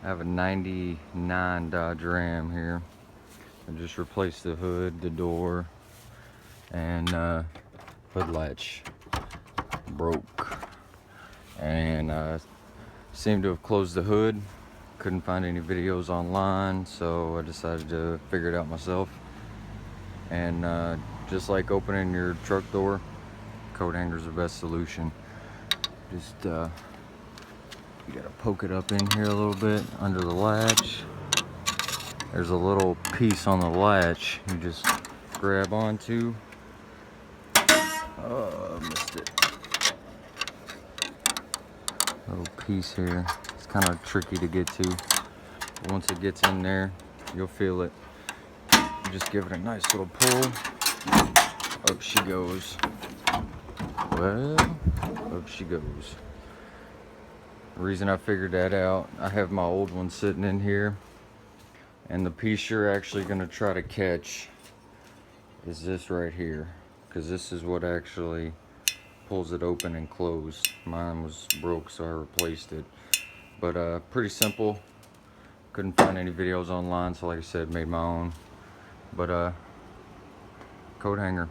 I have a 99 Dodge Ram here. I just replaced the hood, the door, and hood latch broke. And seemed to have closed the hood. Couldn't find any videos online, so I decided to figure it out myself. And just like opening your truck door, coat hanger's the best solution. Just you gotta poke it up in here a little bit under the latch. There's a little piece on the latch you just grab onto. Oh, I missed it. Little piece here. It's kind of tricky to get to. But once it gets in there, you'll feel it. You just give it a nice little pull. Up she goes. Well, up she goes. The reason I figured that out, I have my old one sitting in here, and the piece you're actually going to try to catch is this right here, because this is what actually pulls it open and closed. Mine was broke, so I replaced it. But pretty simple. Couldn't find any videos online, so like I said, made my own. But coat hanger.